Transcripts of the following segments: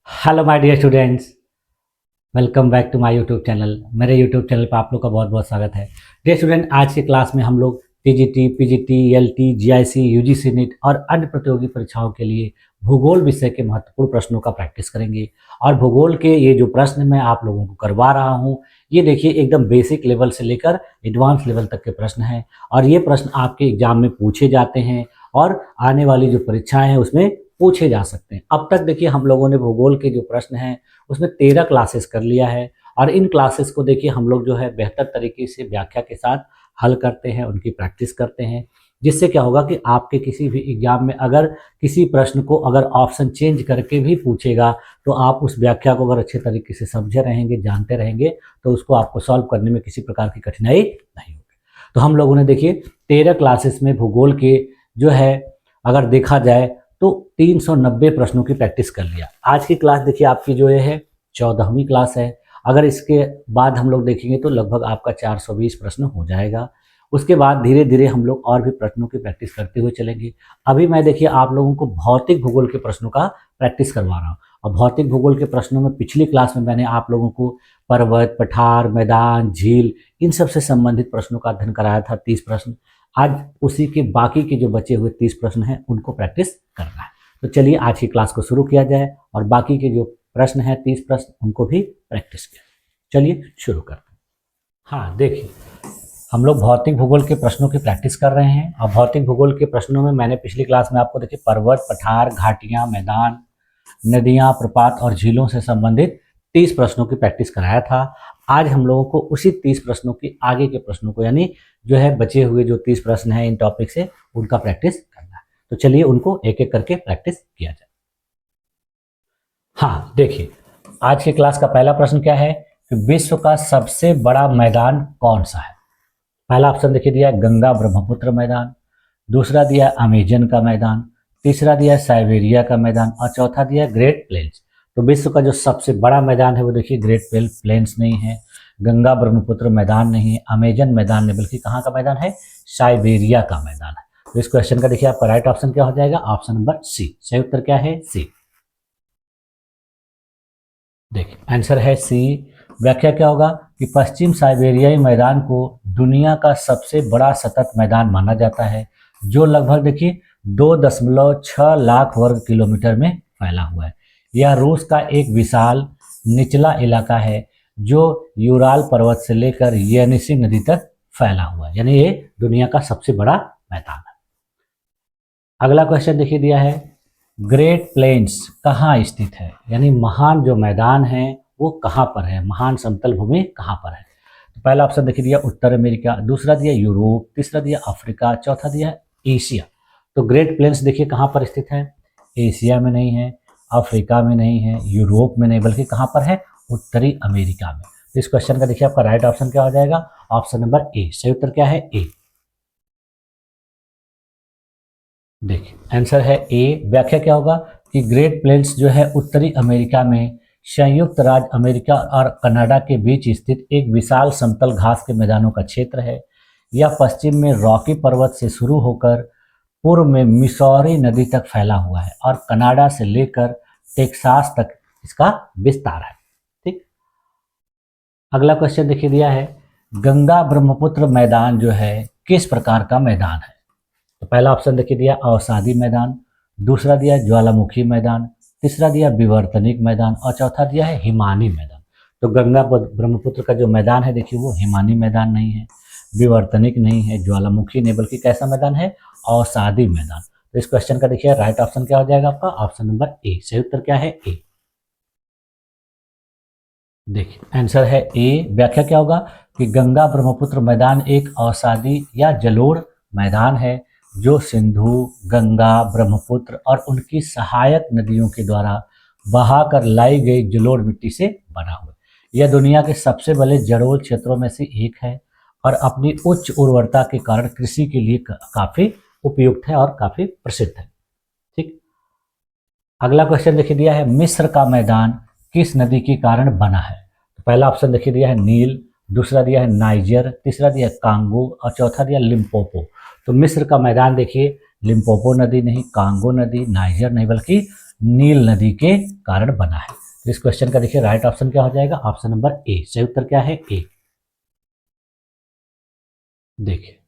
Hello my dear students, welcome back to my YouTube channel. मेरे YouTube channel पर आप लोग का बहुत बहुत स्वागत है। डियर स्टूडेंट, आज की क्लास में हम लोग TGT, PGT, LT, GIC, UGC NET और अन्य प्रतियोगी परीक्षाओं के लिए भूगोल विषय के महत्वपूर्ण प्रश्नों का प्रैक्टिस करेंगे। और भूगोल के ये जो प्रश्न मैं आप लोगों को करवा रहा हूँ, ये देखिए एकदम बेसिक लेवल से लेकर एडवांस लेवल तक के प्रश्न हैं। और ये प्रश्न आपके एग्जाम में पूछे जाते हैं और आने वाली जो परीक्षाएं हैं उसमें पूछे जा सकते हैं। अब तक देखिए हम लोगों ने भूगोल के जो प्रश्न हैं उसमें 13 क्लासेस कर लिया है। और इन क्लासेस को देखिए हम लोग जो है बेहतर तरीके से व्याख्या के साथ हल करते हैं, उनकी प्रैक्टिस करते हैं। जिससे क्या होगा कि आपके किसी भी एग्जाम में अगर किसी प्रश्न को अगर ऑप्शन चेंज करके भी पूछेगा तो आप उस व्याख्या को अगर अच्छे तरीके से समझे रहेंगे, जानते रहेंगे, तो उसको आपको सॉल्व करने में किसी प्रकार की कठिनाई नहीं होगी। तो हम लोगों ने देखिए 13 क्लासेस में भूगोल के जो है अगर देखा जाए तो 390 प्रश्नों की प्रैक्टिस कर लिया। आज की क्लास देखिए आपकी जो ये है 14वीं क्लास है। अगर इसके बाद हम लोग देखेंगे तो लगभग आपका 420 प्रश्न हो जाएगा। उसके बाद धीरे धीरे हम लोग और भी प्रश्नों की प्रैक्टिस करते हुए चलेंगे। अभी मैं देखिए आप लोगों को भौतिक भूगोल के प्रश्नों का प्रैक्टिस करवा रहा हूँ। और भौतिक भूगोल के प्रश्नों में पिछली क्लास में मैंने आप लोगों को पर्वत, पठार, मैदान, झील, इन सब से संबंधित प्रश्नों का अध्ययन कराया था 30 प्रश्न। आज उसी के बाकी के जो बचे हुए 30 प्रश्न हैं उनको प्रैक्टिस करना है। तो चलिए आज की क्लास को शुरू किया जाए और बाकी के जो प्रश्न हैं 30 प्रश्न उनको भी प्रैक्टिस किया जाए। चलिए शुरू करते हैं। हाँ देखिए, हम लोग भौतिक भूगोल के प्रश्नों की प्रैक्टिस कर रहे हैं। और भौतिक भूगोल के प्रश्नों में मैंने पिछली क्लास में आपको देखिए पर्वत, पठार, घाटियाँ, मैदान, नदियाँ, प्रपात और झीलों से संबंधित 30 प्रश्नों की प्रैक्टिस कराया था। आज हम लोगों को उसी 30 प्रश्नों की आगे के प्रश्नों को, यानी जो है बचे हुए जो 30 प्रश्न हैं इन टॉपिक से, उनका प्रैक्टिस करना है। तो चलिए उनको एक एक करके प्रैक्टिस किया जाए। हाँ देखिए, आज की क्लास का पहला प्रश्न क्या है कि विश्व का सबसे बड़ा मैदान कौन सा है। पहला ऑप्शन देखिए दिया है गंगा ब्रह्मपुत्र मैदान, दूसरा दिया अमेजन का मैदान, तीसरा दिया साइबेरिया का मैदान और चौथा दिया ग्रेट प्लेन्स। तो विश्व का जो सबसे बड़ा मैदान है वो देखिए ग्रेट प्लेन्स नहीं है, गंगा ब्रह्मपुत्र मैदान नहीं है, अमेजन मैदान नहीं, बल्कि कहाँ का मैदान है, साइबेरिया का मैदान है। तो इस क्वेश्चन का देखिए आपका राइट ऑप्शन क्या हो जाएगा, ऑप्शन नंबर सी। सही उत्तर क्या है, सी। देखिए आंसर है सी। व्याख्या क्या होगा कि पश्चिम साइबेरियाई मैदान को दुनिया का सबसे बड़ा सतत मैदान माना जाता है, जो लगभग देखिए 2.6 लाख वर्ग किलोमीटर में फैला हुआ है। यह रूस का एक विशाल निचला इलाका है जो यूराल पर्वत से लेकर येनिसी नदी तक फैला हुआ है, यानी ये दुनिया का सबसे बड़ा मैदान है। अगला क्वेश्चन देखिए दिया है ग्रेट प्लेन्स कहाँ स्थित है, यानी महान जो मैदान है वो कहाँ पर है, महान समतल भूमि कहाँ पर है। तो पहला ऑप्शन देखिए दिया उत्तर अमेरिका, दूसरा दिया यूरोप, तीसरा दिया अफ्रीका, चौथा दिया एशिया। तो ग्रेट प्लेन्स देखिए कहाँ पर स्थित है, एशिया में नहीं है, अफ्रीका में नहीं है, यूरोप में नहीं, बल्कि कहाँ पर है, उत्तरी अमेरिका में। तो इस क्वेश्चन का देखिए आपका राइट ऑप्शन क्या हो जाएगा, ऑप्शन नंबर ए। सही उत्तर क्या है, ए। देखिए आंसर है ए। व्याख्या क्या होगा कि ग्रेट प्लेन्स जो है उत्तरी अमेरिका में संयुक्त राज्य अमेरिका और कनाडा के बीच स्थित एक विशाल समतल घास के मैदानों का क्षेत्र है। यह पश्चिम में रॉकी पर्वत से शुरू होकर पूर्व में मिसौरी नदी तक फैला हुआ है और कनाडा से लेकर टेक्सास तक इसका विस्तार है। ठीक, अगला क्वेश्चन देखिए दिया है गंगा ब्रह्मपुत्र मैदान जो है किस प्रकार का मैदान है। तो पहला ऑप्शन देखिए दिया अवसादी मैदान, दूसरा दिया ज्वालामुखी मैदान, तीसरा दिया विवर्तनिक मैदान और चौथा दिया है हिमानी मैदान। तो गंगा ब्रह्मपुत्र का जो मैदान है देखिए वो हिमानी मैदान नहीं है, विवर्तनिक नहीं है, ज्वालामुखी नहीं, बल्कि कैसा मैदान है, अवसादी मैदान। तो इस क्वेश्चन का देखिए राइट ऑप्शन क्या हो जाएगा आपका, ऑप्शन नंबर ए। सही उत्तर क्या है, ए। देखिए आंसर है ए। व्याख्या क्या होगा कि गंगा ब्रह्मपुत्र मैदान एक अवसादी या जलोढ़ मैदान है जो सिंधु, गंगा, ब्रह्मपुत्र और उनकी सहायक नदियों के द्वारा बहाकर लाई गई जलोढ़ मिट्टी से बना हुआ है। यह दुनिया के सबसे बड़े जलोढ़ क्षेत्रों में से एक है और अपनी उच्च उर्वरता के कारण कृषि के लिए काफी उपयुक्त है और काफी प्रसिद्ध है। ठीक, अगला क्वेश्चन देखिए दिया है मिस्र का मैदान किस नदी के कारण बना है। तो पहला ऑप्शन देखिए दिया है नील, दूसरा दिया है नाइजर, तीसरा दिया है कांगो और चौथा दिया लिम्पोपो। तो मिस्र का मैदान देखिए लिम्पोपो नदी नहीं, कांगो नदी, नाइजर नहीं, बल्कि नील नदी के कारण बना है। तो इस क्वेश्चन का देखिए राइट ऑप्शन क्या हो जाएगा, ऑप्शन नंबर ए। सही उत्तर क्या है, ए। देखिए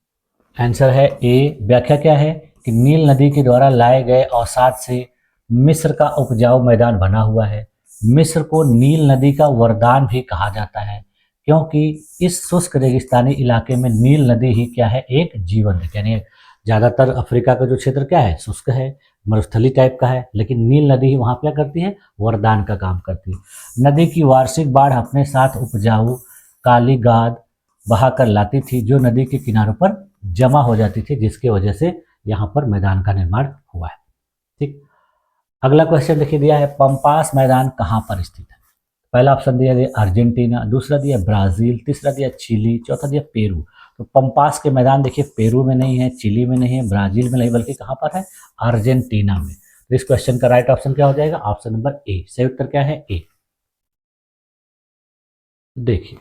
आंसर है ए। व्याख्या क्या है कि नील नदी के द्वारा लाए गए अवसाद से मिस्र का उपजाऊ मैदान बना हुआ है। मिस्र को नील नदी का वरदान भी कहा जाता है, क्योंकि इस शुष्क रेगिस्तानी इलाके में नील नदी ही क्या है, एक जीवन है। यानी ज़्यादातर अफ्रीका का जो क्षेत्र क्या है, शुष्क है, मरुस्थली टाइप का है, लेकिन नील नदी ही वहाँ क्या करती है, वरदान का काम करती है। नदी की वार्षिक बाढ़ अपने साथ उपजाऊ काली गाद बहाकर लाती थी, जो नदी के किनारों पर जमा हो जाती थी, जिसकी वजह से यहाँ पर मैदान का निर्माण हुआ है। ठीक, अगला क्वेश्चन देखिए दिया है, पंपास मैदान कहाँ पर स्थित है। पहला ऑप्शन दिया है अर्जेंटीना, दूसरा दिया ब्राजील, तीसरा दिया चिली, चौथा दिया पेरू। तो पंपास के मैदान देखिए पेरू में नहीं है, चिली में नहीं है, ब्राजील में नहीं, बल्कि कहाँ पर है, अर्जेंटीना में। तो इस क्वेश्चन का राइट ऑप्शन क्या हो जाएगा, ऑप्शन नंबर ए। सही उत्तर क्या है, ए। देखिए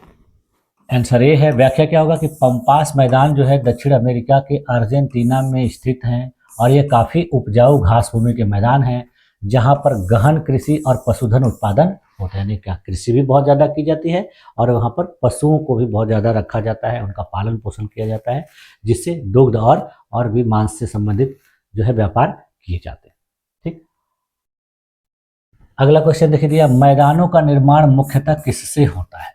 आंसर ए है। व्याख्या क्या होगा कि पंपास मैदान जो है दक्षिण अमेरिका के अर्जेंटीना में स्थित हैं और ये काफ़ी उपजाऊ घास भूमि के मैदान हैं, जहाँ पर गहन कृषि और पशुधन उत्पादन होता है। यानी क्या, कृषि भी बहुत ज़्यादा की जाती है और वहाँ पर पशुओं को भी बहुत ज़्यादा रखा जाता है, उनका पालन पोषण किया जाता है, जिससे दुग्ध और भी मांस से संबंधित जो है व्यापार किए जाते हैं। ठीक, अगला क्वेश्चन देखिए दिया, मैदानों का निर्माण मुख्यतः किससे होता है।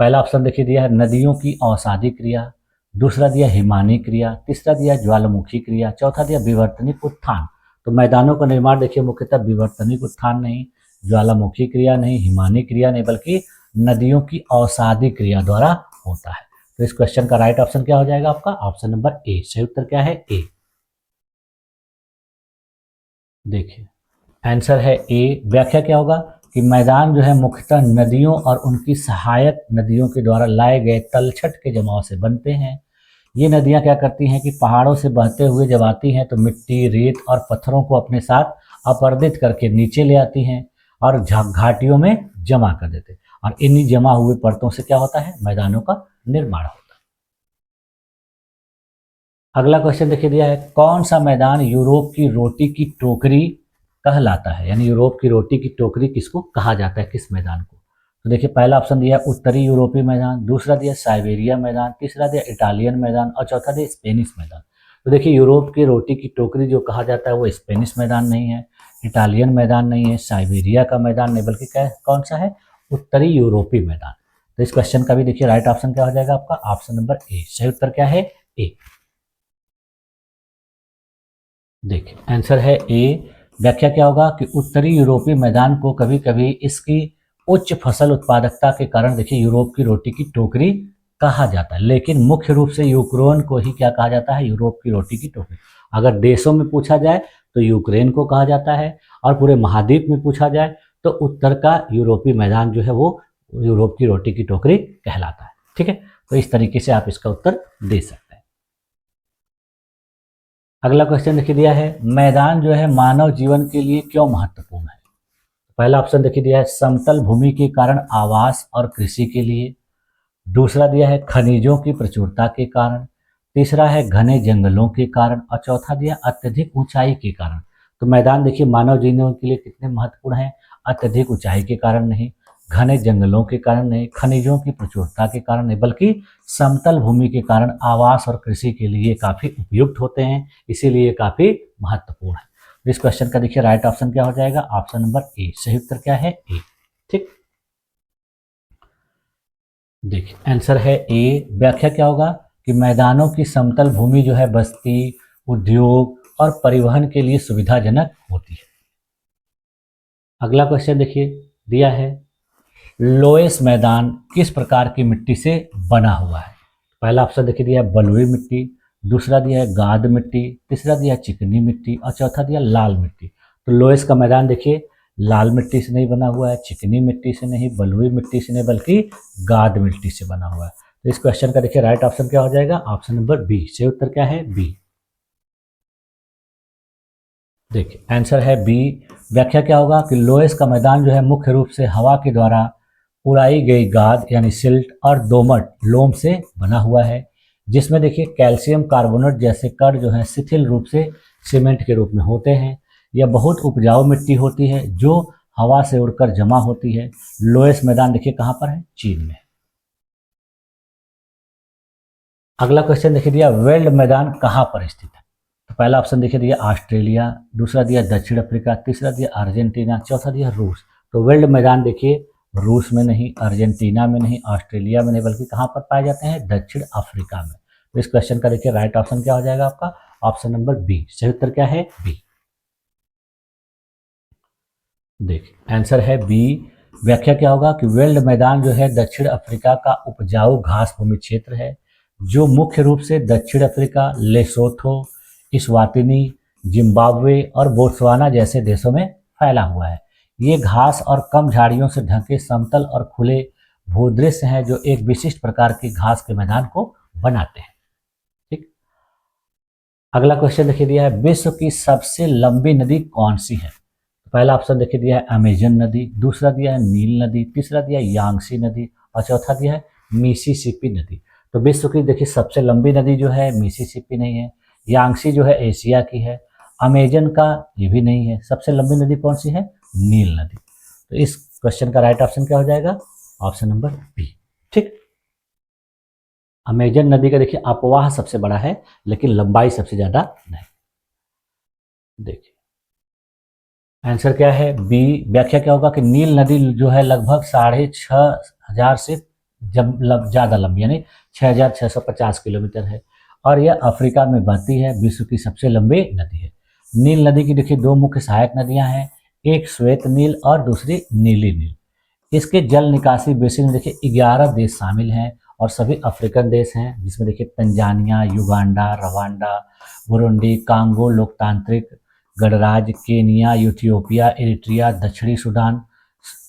पहला ऑप्शन देखिए दिया है नदियों की अवसादी क्रिया, दूसरा दिया हिमानी क्रिया, तीसरा दिया ज्वालामुखी क्रिया, चौथा दिया विवर्तनिक उत्थान। तो मैदानों का निर्माण देखिए मुख्यतः विवर्तनिक उत्थान नहीं, ज्वालामुखी क्रिया नहीं, हिमानी क्रिया नहीं, बल्कि नदियों की अवसादी क्रिया द्वारा होता है। तो इस क्वेश्चन का राइट ऑप्शन क्या हो जाएगा आपका, ऑप्शन नंबर ए। सही उत्तर क्या है, ए। देखिए आंसर है ए। व्याख्या क्या होगा कि मैदान जो है मुख्यतः नदियों और उनकी सहायक नदियों के द्वारा लाए गए तलछट के जमाव से बनते हैं। ये नदियां क्या करती हैं कि पहाड़ों से बहते हुए जब आती हैं तो मिट्टी, रेत और पत्थरों को अपने साथ अपर्दित करके नीचे ले आती हैं और घाटियों में जमा कर देते हैं, और इन्हीं जमा हुए परतों से क्या होता है, मैदानों का निर्माण होता है। अगला क्वेश्चन देखिए दिया है, कौन सा मैदान यूरोप की रोटी की टोकरी कहलाता है। यानी यूरोप की रोटी की टोकरी किसको कहा जाता है, किस मैदान को। तो देखिए पहला ऑप्शन दिया उत्तरी यूरोपीय मैदान, दूसरा दिया साइबेरिया मैदान, तीसरा दिया इटालियन मैदान और चौथा दिया स्पेनिश मैदान। तो देखिए यूरोप की रोटी की टोकरी जो कहा जाता है वो स्पेनिश मैदान नहीं है, इटालियन मैदान नहीं है, साइबेरिया का मैदान नहीं, बल्कि क्या कौन सा है, उत्तरी यूरोपीय मैदान। तो इस क्वेश्चन का भी देखिए राइट ऑप्शन क्या हो जाएगा आपका, ऑप्शन नंबर ए। सही उत्तर क्या है, ए। देखिए आंसर है ए। व्याख्या क्या होगा कि उत्तरी यूरोपीय मैदान को कभी कभी इसकी उच्च फसल उत्पादकता के कारण देखिए यूरोप की रोटी की टोकरी कहा जाता है, लेकिन मुख्य रूप से यूक्रेन को ही क्या कहा जाता है, यूरोप की रोटी की टोकरी। अगर देशों में पूछा जाए तो यूक्रेन को कहा जाता है, और पूरे महाद्वीप में पूछा जाए तो उत्तर का यूरोपीय मैदान जो है वो यूरोप की रोटी की टोकरी कहलाता है। ठीक है, तो इस तरीके से आप इसका उत्तर दे सकते हैं। अगला क्वेश्चन देखिए दिया है, मैदान जो है मानव जीवन के लिए क्यों महत्वपूर्ण है। पहला ऑप्शन देखिए दिया है समतल भूमि के कारण आवास और कृषि के लिए, दूसरा दिया है खनिजों की प्रचुरता के कारण, तीसरा है घने जंगलों के कारण और चौथा दिया अत्यधिक ऊंचाई के कारण। तो मैदान देखिए मानव जीवन के लिए कितने महत्वपूर्ण है, अत्यधिक ऊंचाई के कारण नहीं, घने जंगलों के कारण नहीं, खनिजों की प्रचुरता के कारण नहीं, बल्कि समतल भूमि के कारण आवास और कृषि के लिए काफ़ी उपयुक्त होते हैं, इसीलिए काफ़ी महत्वपूर्ण है। इस क्वेश्चन का देखिए राइट ऑप्शन क्या हो जाएगा, ऑप्शन नंबर ए। सही उत्तर क्या है, ए। ठीक, देखिए आंसर है ए। व्याख्या क्या होगा कि मैदानों की समतल भूमि जो है बस्ती, उद्योग और परिवहन के लिए सुविधाजनक होती है। अगला क्वेश्चन देखिए दिया है, लोएस मैदान किस प्रकार की मिट्टी से बना हुआ है। पहला ऑप्शन देखिए दिया है बलुई मिट्टी, दूसरा दिया है गाद मिट्टी, तीसरा दिया चिकनी मिट्टी और चौथा दिया लाल मिट्टी। तो लोएस का मैदान देखिए लाल मिट्टी से नहीं बना हुआ है, चिकनी मिट्टी से नहीं, बलुई मिट्टी से नहीं, बल्कि गाद मिट्टी से बना हुआ है। तो इस क्वेश्चन का देखिए राइट ऑप्शन क्या हो जाएगा, ऑप्शन नंबर बी। सही उत्तर क्या है, बी। देखिए आंसर है बी। व्याख्या क्या होगा कि लोएस का मैदान जो है मुख्य रूप से हवा के द्वारा उड़ाई गई गाद यानी सिल्ट और दोमट लोम से बना हुआ है, जिसमें देखिए कैल्शियम कार्बोनेट जैसे कण जो है शिथिल रूप से सीमेंट के रूप में होते हैं। यह बहुत उपजाऊ मिट्टी होती है जो हवा से उड़कर जमा होती है। लोएस्ट मैदान देखिए कहाँ पर है, चीन में। अगला क्वेश्चन देखिए दिया, वेल्ड मैदान कहाँ पर स्थित है। तो पहला ऑप्शन देखिए दिया ऑस्ट्रेलिया, दूसरा दिया दक्षिण अफ्रीका, तीसरा दिया अर्जेंटीना, चौथा दिया रूस। तो वेल्ड मैदान देखिए रूस में नहीं, अर्जेंटीना में नहीं, ऑस्ट्रेलिया में नहीं, बल्कि कहाँ पर पाए जाते हैं, दक्षिण अफ्रीका में। तो इस क्वेश्चन का देखिए राइट ऑप्शन क्या हो जाएगा आपका, ऑप्शन नंबर बी। सही उत्तर क्या है, बी। देखिए आंसर है बी। व्याख्या क्या होगा कि वेल्ड मैदान जो है दक्षिण अफ्रीका का उपजाऊ घास भूमि क्षेत्र है जो मुख्य रूप से दक्षिण अफ्रीका, लेसोथो, इस्वातिनी, जिम्बाब्वे और बोत्सवाना जैसे देशों में फैला हुआ है। ये घास और कम झाड़ियों से ढके समतल और खुले भूदृश्य हैं जो एक विशिष्ट प्रकार की घास के मैदान को बनाते हैं। ठीक, अगला क्वेश्चन देखिए दिया है, विश्व की सबसे लंबी नदी कौन सी है। पहला ऑप्शन देखिए दिया है अमेजन नदी, दूसरा दिया है नील नदी, तीसरा दिया है यांगसी नदी और चौथा दिया है मिसिसिपी नदी। तो विश्व की देखिए सबसे लंबी नदी जो है मिसिसिपी नहीं है, यांगसी जो है एशिया की है, अमेजन का ये भी नहीं है, सबसे लंबी नदी कौन सी है, नील नदी। तो इस क्वेश्चन का राइट ऑप्शन क्या हो जाएगा, ऑप्शन नंबर बी। ठीक, अमेजन नदी का देखिए अपवाह सबसे बड़ा है लेकिन लंबाई सबसे ज्यादा नहीं। देखिए आंसर क्या है, बी। व्याख्या क्या होगा कि नील नदी जो है लगभग 6,500 से जब ज़्यादा लंबी यानी 6,650 किलोमीटर है और यह अफ्रीका में बहती है, विश्व की सबसे लंबी नदी है। नील नदी की देखिए दो मुख्य सहायक नदियां हैं, एक श्वेत नील और दूसरी नीली नील। इसके जल निकासी बेसिन में देखिए 11 देश शामिल हैं और सभी अफ्रीकन देश हैं, जिसमें देखिए Tanzania, Uganda, Rwanda, Burundi, Congo लोकतांत्रिक गणराज्य, केनिया, इथियोपिया, इरिट्रिया, दक्षिणी सूडान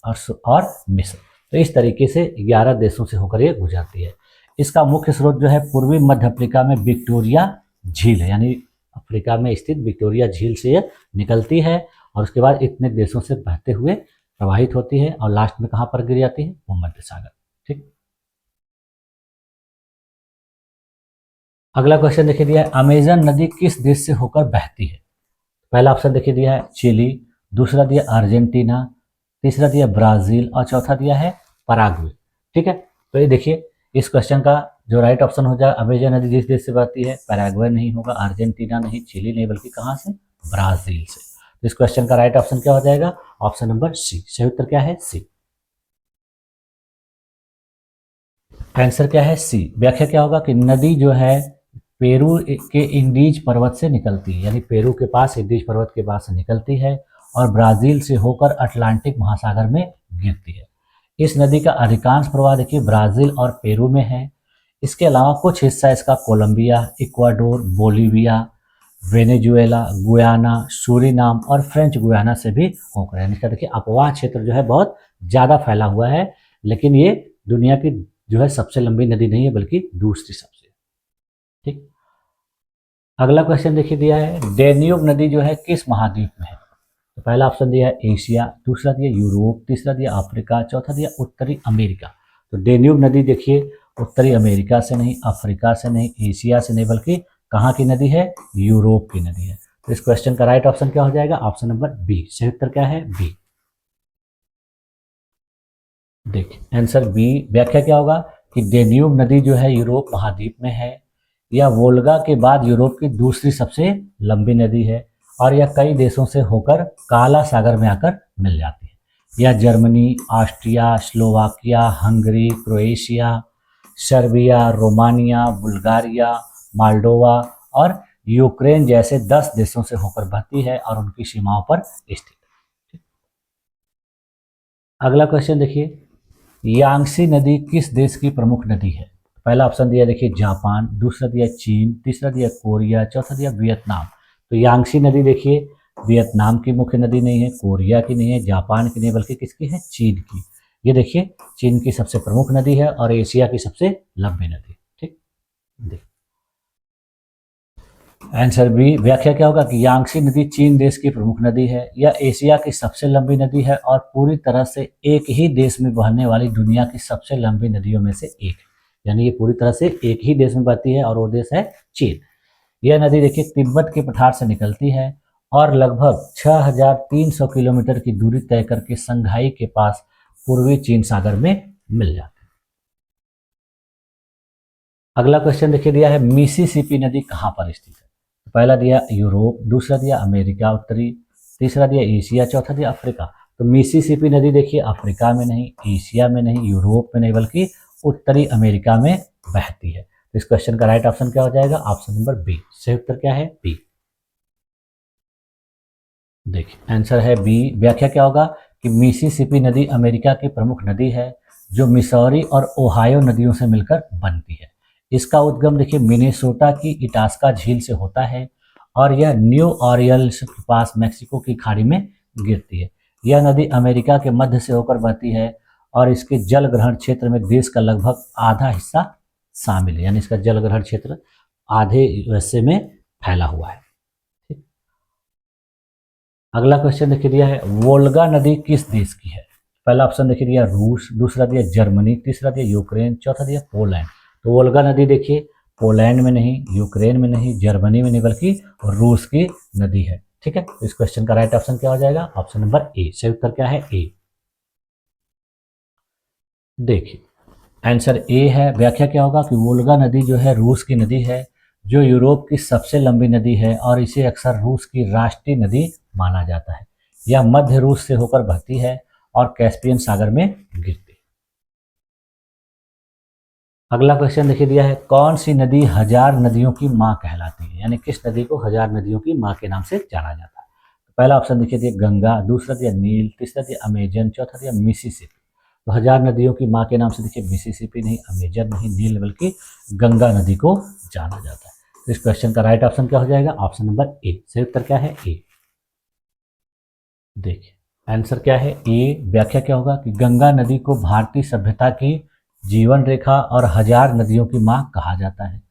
और मिस्र। तो इस तरीके से 11 देशों से होकर ये गुजरती है। इसका मुख्य स्रोत जो है पूर्वी मध्य अफ्रीका में विक्टोरिया झील है, यानी अफ्रीका में स्थित विक्टोरिया झील से ये निकलती है और उसके बाद इतने देशों से बहते हुए प्रवाहित होती है और लास्ट में कहाँ पर गिर जाती है, भूमध्य सागर। ठीक, अगला क्वेश्चन देखिए दिया है, अमेजन नदी किस देश से होकर बहती है। पहला ऑप्शन देखिए दिया है चिली, दूसरा दिया अर्जेंटीना, तीसरा दिया ब्राजील और चौथा दिया है पराग्वे। ठीक है, तो ये देखिए इस क्वेश्चन का जो राइट ऑप्शन हो जाए, अमेजन नदी जिस देश से बहती है, पैराग्वे नहीं होगा, अर्जेंटीना नहीं, चिली नहीं, बल्कि कहाँ से, ब्राजील से। तो इस क्वेश्चन का राइट ऑप्शन क्या हो जाएगा, ऑप्शन नंबर सी। सही उत्तर क्या है, सी। आंसर क्या है, सी। व्याख्या क्या होगा कि नदी जो है पेरू के इंडीज पर्वत से निकलती है, यानी पेरू के पास इंडीज पर्वत के पास से निकलती है और ब्राजील से होकर अटलांटिक महासागर में गिरती है। इस नदी का अधिकांश प्रवाह देखिए ब्राजील और पेरू में है। इसके अलावा कुछ हिस्सा इसका Colombia, Ecuador, Bolivia, Venezuela, Guyana, Suriname और फ्रेंच गुयाना से भी होकर है। इसका देखिए अपवाह क्षेत्र जो है बहुत ज़्यादा फैला हुआ है, लेकिन ये दुनिया की जो है सबसे लंबी नदी नहीं है बल्कि दूसरी सबसे। ठीक, अगला क्वेश्चन देखिए दिया है, डेन्यूब नदी जो है किस महाद्वीप में है। तो पहला ऑप्शन दिया है एशिया, दूसरा दिया यूरोप, तीसरा दिया अफ्रीका, चौथा दिया उत्तरी अमेरिका। तो डेन्यूब नदी देखिए उत्तरी अमेरिका से नहीं, अफ्रीका से नहीं, एशिया से नहीं, बल्कि कहाँ की नदी है, यूरोप की नदी है। तो इस क्वेश्चन का राइट ऑप्शन क्या हो जाएगा, ऑप्शन नंबर बी। सही उत्तर क्या है, बी। देखिए आंसर बी। व्याख्या क्या होगा कि डेन्यूब नदी जो है यूरोप महाद्वीप में है। यह वोल्गा के बाद यूरोप की दूसरी सबसे लंबी नदी है और यह कई देशों से होकर काला सागर में आकर मिल जाती है। यह Germany, Austria, Slovakia, Hungary, Croatia, Serbia, Romania, Bulgaria, Moldova और यूक्रेन जैसे 10 देशों से होकर बहती है और उनकी सीमाओं पर स्थित। अगला क्वेश्चन देखिए, यांगसी नदी किस देश की प्रमुख नदी है। पहला ऑप्शन दिया देखिए जापान, दूसरा दिया चीन, तीसरा दिया कोरिया, चौथा दिया वियतनाम। तो यांगसी नदी देखिए वियतनाम की मुख्य नदी नहीं है, कोरिया की नहीं है, जापान की नहीं, बल्कि किसकी है, चीन की। ये देखिए चीन की सबसे प्रमुख नदी है और एशिया की सबसे लंबी नदी। ठीक, देखिए आंसर बी। व्याख्या क्या होगा कि यांगसी नदी चीन देश की प्रमुख नदी है, यह एशिया की सबसे लंबी नदी है और पूरी तरह से एक ही देश में बहने वाली दुनिया की सबसे लंबी नदियों में से एक है। यानी ये पूरी तरह से एक ही देश में बहती है और वो देश है चीन। यह नदी देखिए तिब्बत के पठार से निकलती है और लगभग 6300 किलोमीटर की दूरी तय करके संघाई के पास पूर्वी चीन सागर में मिल जाते हैं। अगला क्वेश्चन देखिए दिया है मिसिसिपी नदी कहाँ पर स्थित है। पहला दिया यूरोप, दूसरा दिया अमेरिका उत्तरी, तीसरा दिया एशिया, चौथा दिया अफ्रीका। तो मिसिसिपी नदी देखिए अफ्रीका में नहीं, एशिया में नहीं, यूरोप में नहीं, बल्कि उत्तरी अमेरिका में बहती है। तो इस क्वेश्चन का राइट ऑप्शन क्या हो जाएगा? Option number B. सही उत्तर क्या है? बी। देखिए आंसर है बी। व्याख्या क्या होगा कि मिसिसिपी नदी अमेरिका की प्रमुख नदी है जो मिसौरी और ओहायो नदियों से मिलकर बनती है। इसका उद्गम देखिए मिनेसोटा की इटास्का झील से होता है और यह न्यू ऑरियल्स के पास मैक्सिको की खाड़ी में गिरती है। यह नदी अमेरिका के मध्य से होकर बहती है और इसके जल ग्रहण क्षेत्र में देश का लगभग आधा हिस्सा शामिल है, यानी इसका जल ग्रहण क्षेत्र आधे हिस्से में फैला हुआ है। अगला क्वेश्चन देखिए दिया है वोल्गा नदी किस देश की है। पहला ऑप्शन देखिए दिया रूस, दूसरा दिया जर्मनी, तीसरा दिया यूक्रेन, चौथा दिया पोलैंड। तो वोल्गा नदी देखिए पोलैंड में नहीं, यूक्रेन में नहीं, जर्मनी में नहीं, बल्कि रूस की नदी है। ठीक है, इस क्वेश्चन का राइट ऑप्शन क्या हो जाएगा? Option number A. सही उत्तर क्या है? ए। देखिए आंसर ए है। व्याख्या क्या होगा कि वोल्गा नदी जो है रूस की नदी है जो यूरोप की सबसे लंबी नदी है और इसे अक्सर रूस की राष्ट्रीय नदी माना जाता है। यह मध्य रूस से होकर बहती है और कैस्पियन सागर में गिरती है। अगला क्वेश्चन देखिए दिया है कौन सी नदी हजार नदियों की मां कहलाती है, यानी किस नदी को हजार नदियों की मां के नाम से जाना जाता है। तो पहला ऑप्शन देखिए दिया गंगा, दूसरा दिया नील, तीसरा दिया अमेजन, चौथा दिया मिसिसिपी। तो हजार नदियों की मां के नाम से देखिए मिसिसिपी नहीं, अमेजन नहीं, नील, बल्कि गंगा नदी को जाना जाता है। तो इस क्वेश्चन का राइट ऑप्शन क्या हो जाएगा? Option number A. सही उत्तर क्या है? ए। देखिए आंसर क्या है? ए। व्याख्या क्या होगा कि गंगा नदी को भारतीय सभ्यता की जीवन रेखा और हजार नदियों की मां कहा जाता है,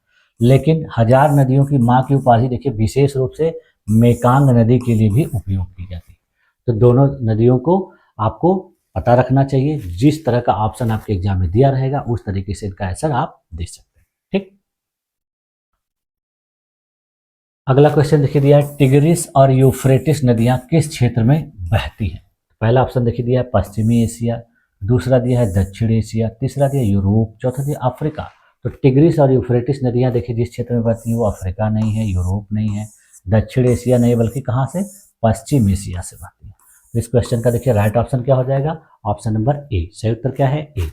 लेकिन हजार नदियों की मां की उपाधि देखिए विशेष रूप से मेकांग नदी के लिए भी उपयोग की जाती है। तो दोनों नदियों को आपको पता रखना चाहिए। जिस तरह का ऑप्शन आपके एग्जाम में दिया रहेगा उस तरीके से इनका आंसर आप दे सकते हैं। ठीक, अगला क्वेश्चन देखिए दिया है टिग्रिस और यूफ्रेटिस नदियां किस क्षेत्र में बहती हैं। पहला ऑप्शन देखिए दिया है पश्चिमी एशिया, दूसरा दिया है दक्षिण एशिया, तीसरा दिया यूरोप, चौथा दिया अफ्रीका। तो टिग्रिस और यूफ्रेटिस नदियां देखिए जिस क्षेत्र में बहती हैं वो अफ्रीका नहीं है, यूरोप नहीं है, दक्षिण एशिया नहीं, बल्कि कहाँ से? पश्चिम एशिया से बहती है। तो इस क्वेश्चन का देखिए राइट ऑप्शन क्या हो जाएगा? Option number A. सही उत्तर क्या है? ए।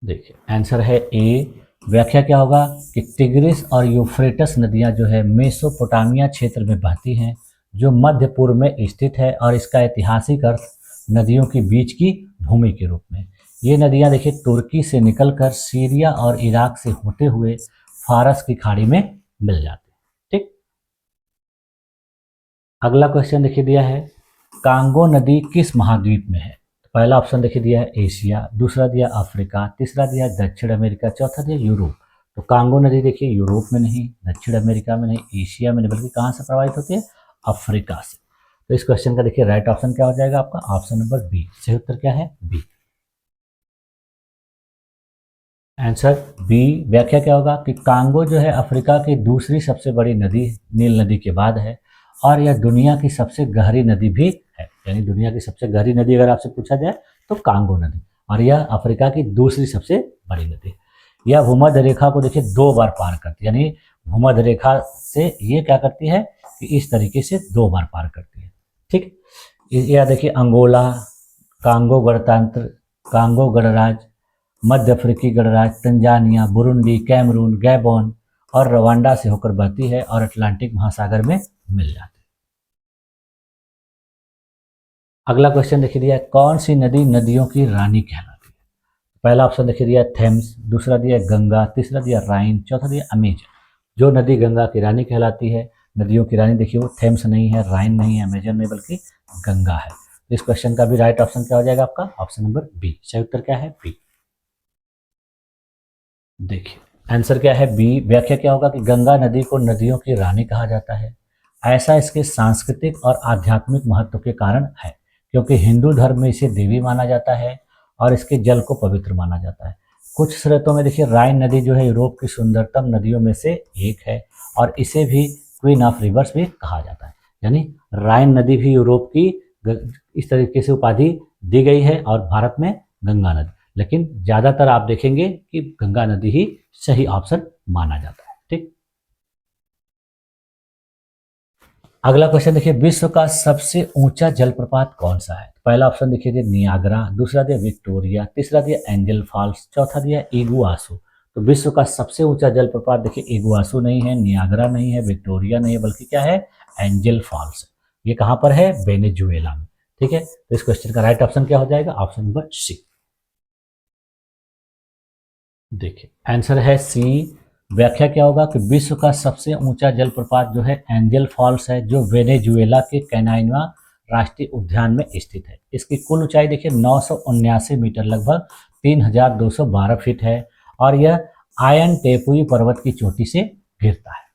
देखिए आंसर है ए। व्याख्या क्या होगा कि टिग्रिस और यूफ्रेटस नदियां जो है मेसोपोटामिया क्षेत्र में बहती हैं जो मध्य पूर्व में स्थित है और इसका ऐतिहासिक अर्थ नदियों के बीच की भूमि के रूप में। ये नदियां देखिए तुर्की से निकलकर सीरिया और इराक से होते हुए फारस की खाड़ी में मिल जाती है। ठीक, अगला क्वेश्चन देखिए दिया है कांगो नदी किस महाद्वीप में है। पहला ऑप्शन देखिए दिया है एशिया, दूसरा दिया अफ्रीका, तीसरा दिया दक्षिण अमेरिका, चौथा दिया यूरोप। तो कांगो नदी देखिए यूरोप में नहीं, दक्षिण अमेरिका में नहीं, एशिया में नहीं, बल्कि कहाँ से प्रभावित होती है? अफ्रीका से। तो इस क्वेश्चन का देखिए राइट ऑप्शन क्या हो जाएगा आपका? Option number B. सही उत्तर क्या है? बी। Answer B. व्याख्या क्या होगा कि कांगो जो है अफ्रीका की दूसरी सबसे बड़ी नदी नील नदी के बाद है और यह दुनिया की सबसे गहरी नदी भी है। यानी दुनिया की सबसे गहरी नदी अगर आपसे पूछा जाए तो कांगो नदी, और यह अफ्रीका की दूसरी सबसे बड़ी नदी है। यह भूमध्य रेखा को देखिए 2 बार पार करती है, यानी भूमध्य रेखा से ये क्या करती है कि इस तरीके से 2 बार पार करती है। ठीक, यह देखिए अंगोला, कांगो गणतंत्र, कांगो गणराज्य, मध्य अफ्रीकी गणराज्य, तंजानिया, बुरुंडी, कैमरून, गैबोन और रवांडा से होकर बहती है और अटलांटिक महासागर में मिल जाती है। अगला क्वेश्चन देखिए दिया कौन सी नदी नदियों की रानी कहलाती है। पहला ऑप्शन देखिए दिया थेम्स, दूसरा दिया गंगा, तीसरा दिया राइन, चौथा दिया अमेजन। जो नदी गंगा की रानी कहलाती है, नदियों की रानी देखिए वो थेम्स नहीं है, राइन नहीं है, अमेजन नहीं, बल्कि गंगा है। तो इस क्वेश्चन का भी राइट ऑप्शन क्या हो जाएगा आपका? Option number B. सही उत्तर क्या है? बी। देखिए आंसर क्या है? बी। व्याख्या क्या होगा कि गंगा नदी को नदियों की रानी कहा जाता है। ऐसा इसके सांस्कृतिक और आध्यात्मिक महत्व के कारण है, क्योंकि हिंदू धर्म में इसे देवी माना जाता है और इसके जल को पवित्र माना जाता है। कुछ स्रोतों में देखिए राइन नदी जो है यूरोप की सुंदरतम नदियों में से एक है और इसे भी क्वीन ऑफ रिवर्स भी कहा जाता है। यानी राइन नदी भी यूरोप की इस तरीके से उपाधि दी गई है और भारत में गंगा नदी, लेकिन ज़्यादातर आप देखेंगे कि गंगा नदी ही सही ऑप्शन माना जाता है। ठीक, अगला क्वेश्चन देखिए, विश्व का सबसे ऊंचा जलप्रपात कौन सा है? पहला ऑप्शन देखिए नियाग्रा, दूसरा दिया विक्टोरिया, तीसरा दिया एंजल फॉल्स, चौथा दिया इगुआसू। तो विश्व का सबसे ऊंचा जलप्रपात देखिए इगुआसू नहीं है, नियाग्रा नहीं है, विक्टोरिया नहीं है, बल्कि क्या है, एंजल फॉल्स। ये कहाँ पर है? वेनेजुएला में। ठीक है, तो इस क्वेश्चन का राइट ऑप्शन क्या हो जाएगा? Option number C. देखिए आंसर है सी। व्याख्या क्या होगा कि विश्व का सबसे ऊंचा जलप्रपात जो है एंजल फॉल्स है, जो वेनेजुएला के कैनाइनवा राष्ट्रीय उद्यान में स्थित है। इसकी कुल ऊंचाई देखिए 979 मीटर, लगभग 3212 फीट है, और यह आयन टेपुई पर्वत की चोटी से गिरता है।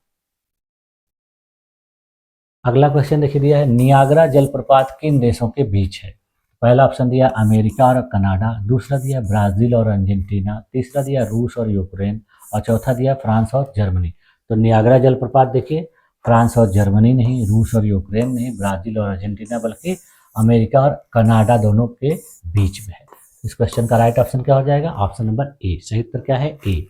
अगला क्वेश्चन देखिए दिया है, नियाग्रा जलप्रपात किन देशों के बीच है? पहला ऑप्शन दिया अमेरिका और कनाडा, दूसरा दिया ब्राजील और अर्जेंटीना, तीसरा दिया रूस और यूक्रेन, और चौथा दिया फ्रांस और जर्मनी। तो नियाग्रा जलप्रपात देखिए फ्रांस और जर्मनी नहीं, रूस और यूक्रेन नहीं, ब्राजील और अर्जेंटीना, बल्कि अमेरिका और कनाडा दोनों के बीच में है। इस क्वेश्चन का राइट ऑप्शन क्या हो जाएगा? Option number A. सही उत्तर क्या है? ए।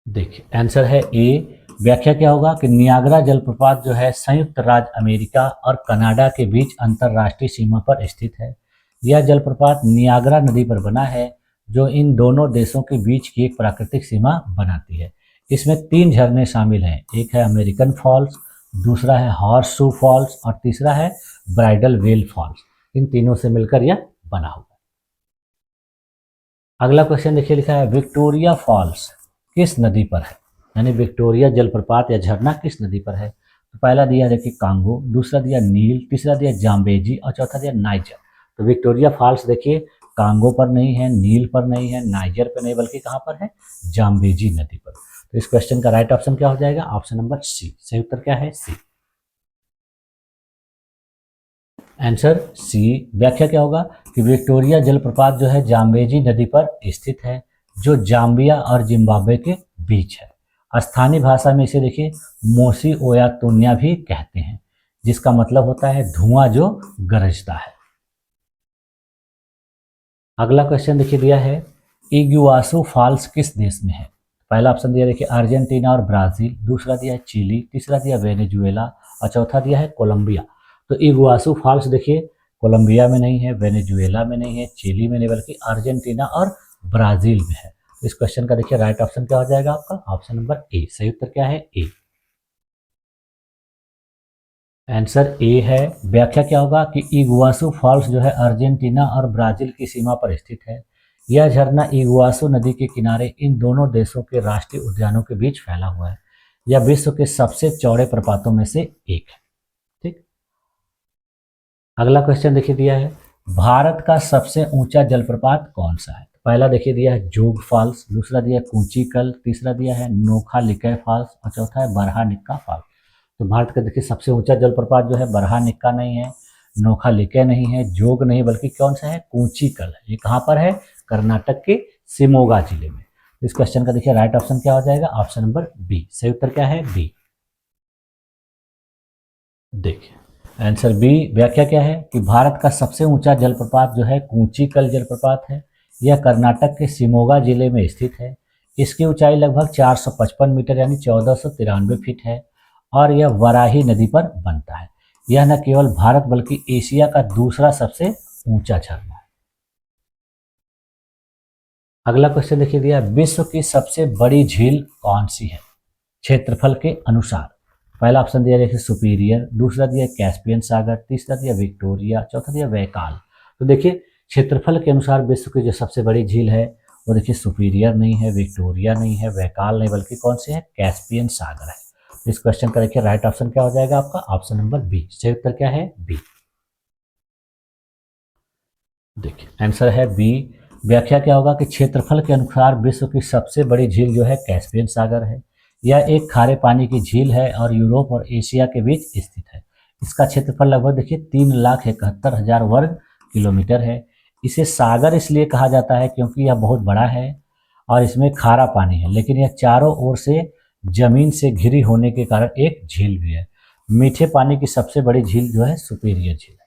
देखिए आंसर है ए। व्याख्या क्या होगा कि नियाग्रा जलप्रपात जो है संयुक्त राज्य अमेरिका और कनाडा के बीच अंतर्राष्ट्रीय सीमा पर स्थित है। यह जलप्रपात नियाग्रा नदी पर बना है, जो इन दोनों देशों के बीच की एक प्राकृतिक सीमा बनाती है। इसमें 3 झरने शामिल हैं, एक है अमेरिकन फॉल्स, दूसरा है हॉर्स शू फॉल्स, और तीसरा है ब्राइडल वेल फॉल्स। इन तीनों से मिलकर यह बना हुआ है। अगला क्वेश्चन देखिए, लिखा है विक्टोरिया फॉल्स किस नदी पर है? यानी विक्टोरिया जलप्रपात या झरना किस नदी पर है? तो पहला दिया देखिए कांगो, दूसरा दिया नील, तीसरा दिया जाम्बेजी, और चौथा दिया नाइजर। तो विक्टोरिया फॉल्स देखिए कांगो पर नहीं है, नील पर नहीं है, नाइजर पर नहीं, बल्कि कहाँ पर है? जाम्बेजी नदी पर। तो इस क्वेश्चन का राइट ऑप्शन क्या हो जाएगा? Option number C. सही उत्तर क्या है? सी। Answer C. व्याख्या क्या होगा कि विक्टोरिया जलप्रपात जो है जाम्बेजी नदी पर स्थित है, जो जाम्बिया और जिम्बाब्वे के बीच है। स्थानीय भाषा में इसे देखिए मोसी ओया तुन्या भी कहते हैं, जिसका मतलब होता है धुआं जो गरजता है। अगला क्वेश्चन देखिए दिया है, इगुआसू फॉल्स किस देश में है? पहला ऑप्शन दिया देखिए अर्जेंटीना और ब्राजील, दूसरा दिया है चिली, तीसरा दिया वेनेजुएला, और चौथा दिया है कोलंबिया। तो इगुआसू फॉल्स देखिए कोलंबिया में नहीं है, वेनेजुएला में नहीं है, चिली में नहीं, बल्कि अर्जेंटीना और ब्राजील में है। इस क्वेश्चन का देखिए राइट ऑप्शन क्या हो जाएगा आपका? Option number A. सही उत्तर क्या है? ए। आंसर ए है। व्याख्या क्या होगा कि इगुआसू फॉल्स जो है अर्जेंटीना और ब्राजील की सीमा पर स्थित है। यह झरना इगुआसू नदी के किनारे इन दोनों देशों के राष्ट्रीय उद्यानों के बीच फैला हुआ है। यह विश्व के सबसे चौड़े प्रपातों में से एक है। ठीक, अगला क्वेश्चन देखिए दिया है, भारत का सबसे ऊंचा जलप्रपात कौन सा है? पहला देखिए दिया है जोग फॉल्स, दूसरा दिया है कूचिकल, तीसरा दिया है नोखा लिकै फॉल्स, और चौथा है बरहा निक्का फॉल्स। तो भारत का देखिए सबसे ऊंचा जलप्रपात जो है बरहा निक्का नहीं है, नोखा लिकै नहीं है, जोग नहीं, बल्कि कौन सा है? कूचिकल है। ये कहाँ पर है? कर्नाटक के शिमोगा जिले में। इस क्वेश्चन का देखिए राइट ऑप्शन क्या हो जाएगा? Option number B. सही उत्तर क्या है? बी। देखिए आंसर बी। व्याख्या क्या है कि भारत का सबसे ऊंचा जलप्रपात जो है कूचिकल जलप्रपात है। यह कर्नाटक के शिमोगा जिले में स्थित है। इसकी ऊंचाई लगभग 455 मीटर यानी 1493 फीट है, और यह वराही नदी पर बनता है। यह न केवल भारत बल्कि एशिया का दूसरा सबसे ऊंचा झरना है। अगला क्वेश्चन देखिए दिया, विश्व की सबसे बड़ी झील कौन सी है क्षेत्रफल के अनुसार? पहला ऑप्शन दिया देखिए सुपीरियर, दूसरा दिया कैस्पियन सागर, तीसरा दिया विक्टोरिया, चौथा दिया वैकाल। तो देखिए क्षेत्रफल के अनुसार विश्व की जो सबसे बड़ी झील है वो देखिए सुपीरियर नहीं है, विक्टोरिया नहीं है, वैकाल नहीं, बल्कि कौन सी है? कैस्पियन सागर है। इस क्वेश्चन का देखिए राइट ऑप्शन क्या हो जाएगा आपका? Option number B. सही उत्तर क्या है? बी। देखिए आंसर है बी। व्याख्या क्या होगा कि क्षेत्रफल के अनुसार विश्व की सबसे बड़ी झील जो है कैस्पियन सागर है। यह एक खारे पानी की झील है और यूरोप और एशिया के बीच स्थित है। इसका क्षेत्रफल लगभग देखिए 3,71,000 वर्ग किलोमीटर है। इसे सागर इसलिए कहा जाता है क्योंकि यह बहुत बड़ा है और इसमें खारा पानी है, लेकिन यह चारों ओर से जमीन से घिरी होने के कारण एक झील भी है। मीठे पानी की सबसे बड़ी झील जो है सुपीरियर झील है।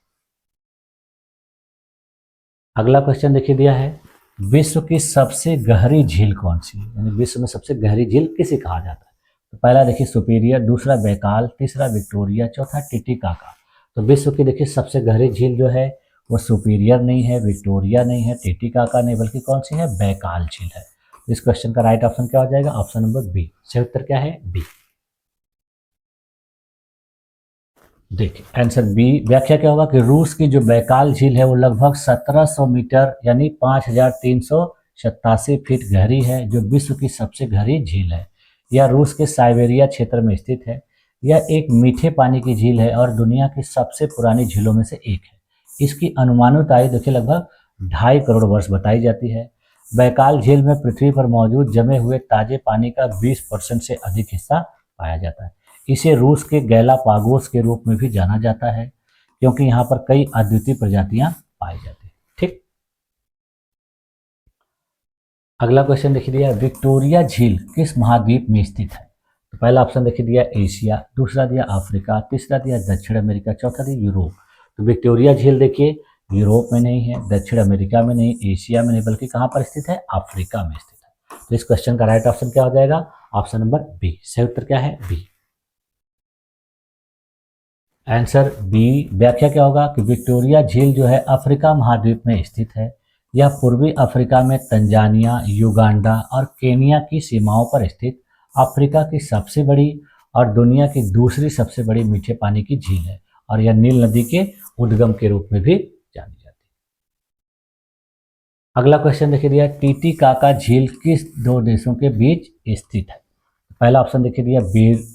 अगला क्वेश्चन देखिए दिया है, विश्व की सबसे गहरी झील कौन सी है, यानी विश्व में सबसे गहरी झील किसे कहा जाता है। तो पहला देखिए सुपीरियर, दूसरा बैकाल, तीसरा विक्टोरिया, चौथा टिटिकाका। तो विश्व की देखिए सबसे गहरी झील जो है वो सुपीरियर नहीं है, विक्टोरिया नहीं है, टिटिकाका नहीं, बल्कि कौन सी है, बैकाल झील है। इस क्वेश्चन का राइट ऑप्शन क्या हो जाएगा, ऑप्शन नंबर बी। सही उत्तर क्या है, बी। देखिए आंसर बी। व्याख्या क्या होगा कि रूस की जो बैकाल झील है वो लगभग 1700 मीटर यानी 5387 फीट गहरी है, जो विश्व की सबसे गहरी झील है। यह रूस के साइबेरिया क्षेत्र में स्थित है। यह एक मीठे पानी की झील है और दुनिया की सबसे पुरानी झीलों में से एक है। इसकी अनुमानित आयु देखिए लगभग 2.5 करोड़ वर्ष बताई जाती है। बैकाल झील में पृथ्वी पर मौजूद जमे हुए ताजे पानी का 20% से अधिक हिस्सा पाया जाता है। इसे रूस के गैलापागोस के रूप में भी जाना जाता है, क्योंकि यहाँ पर कई अद्वितीय प्रजातियां पाई जाती हैं। ठीक, अगला क्वेश्चन देखिए दिया, विक्टोरिया झील किस महाद्वीप में स्थित है। तो पहला ऑप्शन देखिए दिया एशिया, दूसरा दिया अफ्रीका, तीसरा दिया दक्षिण अमेरिका, चौथा दिया यूरोप। तो विक्टोरिया झील देखिए यूरोप में नहीं है, दक्षिण अमेरिका में नहीं, एशिया में नहीं, बल्कि कहाँ पर स्थित है, अफ्रीका में स्थित है। तो इस क्वेश्चन का राइट ऑप्शन क्या हो जाएगा, ऑप्शन नंबर बी। सही उत्तर क्या है, बी। Answer B. व्याख्या क्या होगा कि विक्टोरिया झील जो है अफ्रीका महाद्वीप में स्थित है। यह पूर्वी अफ्रीका में तंजानिया, युगांडा और केनिया की सीमाओं पर स्थित अफ्रीका की सबसे बड़ी और दुनिया की दूसरी सबसे बड़ी मीठे पानी की झील है, और यह नील नदी के उद्गम के रूप में भी जानी जाती है। अगला क्वेश्चन देखिए दिया, टीटीकाका झील किस दो देशों के बीच स्थित है। पहला ऑप्शन देखिए दिया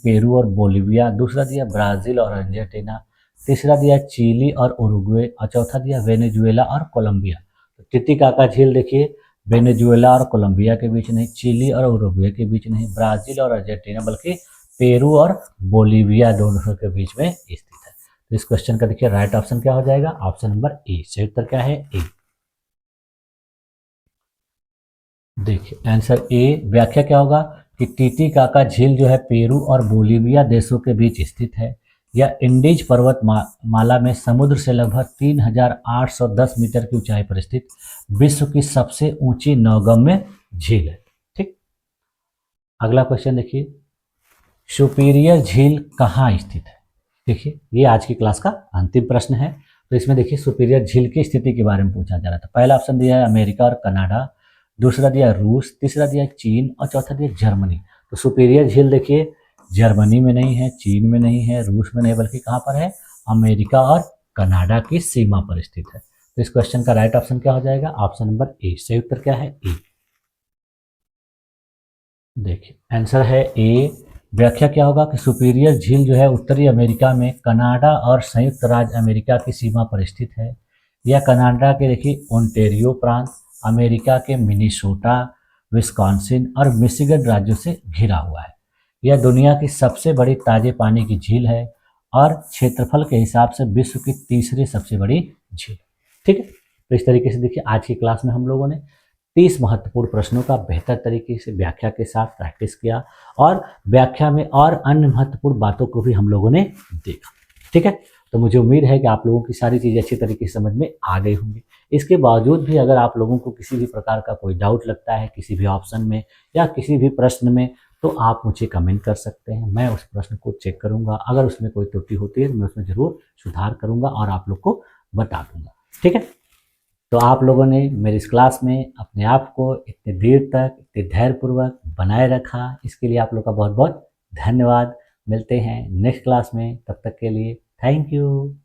पेरू और बोलिविया, दूसरा दिया ब्राजील और अर्जेंटीना, तीसरा दिया चिली और उरुग्वे, और चौथा दिया वेनेजुएला और कोलंबिया। तो टिटिकाका झील देखिए वेनेजुएला और कोलंबिया के बीच नहीं, चिली और उरुग्वे के बीच नहीं, ब्राजील और अर्जेंटीना, बल्कि पेरू और बोलिविया दोनों के बीच में स्थित है। तो इस क्वेश्चन का देखिए राइट ऑप्शन क्या हो जाएगा, ऑप्शन नंबर ए। सही उत्तर क्या है, ए। देखिए आंसर ए। व्याख्या क्या होगा कि टीटीकाका झील जो है पेरू और बोलिविया देशों के बीच स्थित है। यह इंडीज पर्वत माला में समुद्र से लगभग 3810 मीटर की ऊंचाई पर स्थित विश्व की सबसे ऊंची नौगम्य झील है। ठीक, अगला क्वेश्चन देखिए, सुपीरियर झील कहाँ स्थित है। देखिए ये आज की क्लास का अंतिम प्रश्न है। तो इसमें देखिए सुपीरियर झील की स्थिति के बारे में पूछा जा रहा था। पहला ऑप्शन दिया है अमेरिका और कनाडा, दूसरा दिया रूस, तीसरा दिया चीन और चौथा दिया जर्मनी। तो सुपीरियर झील देखिए जर्मनी में नहीं है, चीन में नहीं है, रूस में नहीं, बल्कि कहाँ पर है, अमेरिका और कनाडा की सीमा पर स्थित है। तो इस क्वेश्चन का राइट ऑप्शन क्या हो जाएगा, ऑप्शन नंबर ए। सही उत्तर क्या है, ए। देखिए आंसर है ए। व्याख्या क्या होगा कि सुपीरियर झील जो है उत्तरी अमेरिका में कनाडा और संयुक्त राज्य अमेरिका की सीमा पर स्थित है। यह कनाडा के देखिए ओंटेरियो प्रांत, अमेरिका के मिनीसोटा, विस्कॉन्सिन और मिशिगन राज्यों से घिरा हुआ है। यह दुनिया की सबसे बड़ी ताजे पानी की झील है और क्षेत्रफल के हिसाब से विश्व की तीसरी सबसे बड़ी झील। ठीक है, तो इस तरीके से देखिए आज की क्लास में हम लोगों ने 30 महत्वपूर्ण प्रश्नों का बेहतर तरीके से व्याख्या के साथ प्रैक्टिस किया, और व्याख्या में और अन्य महत्वपूर्ण बातों को भी हम लोगों ने देखा। ठीक है, तो मुझे उम्मीद है कि आप लोगों की सारी चीज़ें अच्छी तरीके से समझ में आ गई होंगी। इसके बावजूद भी अगर आप लोगों को किसी भी प्रकार का कोई डाउट लगता है किसी भी ऑप्शन में या किसी भी प्रश्न में, तो आप मुझे कमेंट कर सकते हैं। मैं उस प्रश्न को चेक करूँगा, अगर उसमें कोई त्रुटि होती है तो मैं उसमें ज़रूर सुधार करूँगा और आप लोग को बता दूँगा। ठीक है, तो आप लोगों ने मेरी इस क्लास में अपने आप को इतने देर तक इतने धैर्यपूर्वक बनाए रखा, इसके लिए आप लोग का बहुत बहुत धन्यवाद। मिलते हैं नेक्स्ट क्लास में, तब तक के लिए थैंक यू।